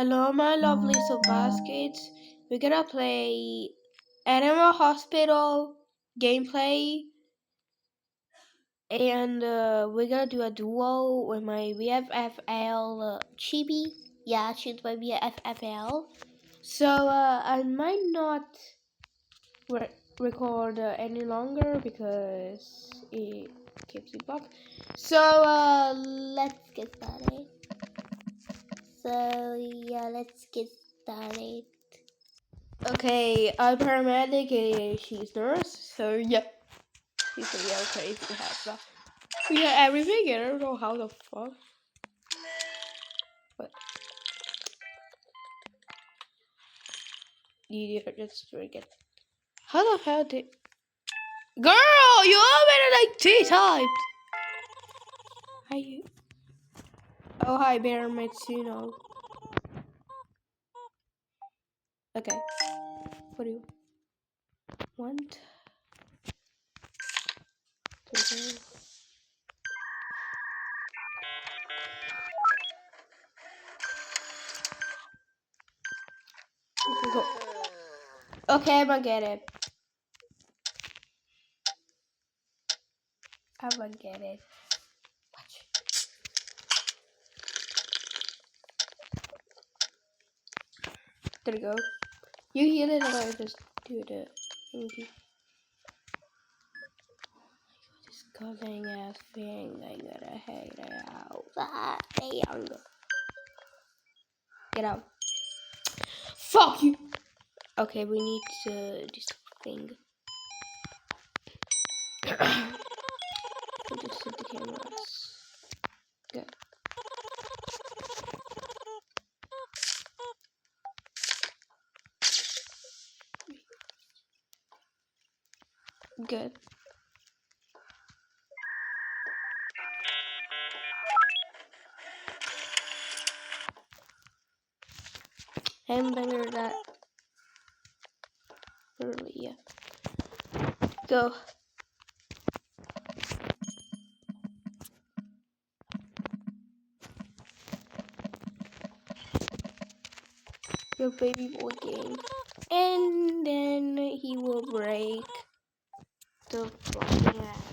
Hello, my lovely baskets. We're gonna play Animal Hospital gameplay, and we're gonna do a duo with my bffl Chibi. Yeah, she's my bffl. So I might not record any longer because it keeps it blocked. So let's get started. So yeah, let's get started. Okay, I'm paramedic, she's nurse, so yeah, she's gonna be okay if we have that. We got everything, I don't know how the fuck. But you just drink it. How the hell did... Girl, you opened it like 3 times! How you... Oh, hi, Bear Matsuno. Okay. What do you want? Okay, I'm gonna get it. I'm gonna get it. Watch. There we go. You heal it, or I just do the thingy. This golden ass thing, I gotta hate it out. Get out. Fuck you! Okay, we need this thing. We'll just set the cameras. Good. Good. Hamburger that early, yeah. Go. Your baby boy game. And then he will break the fucking ass.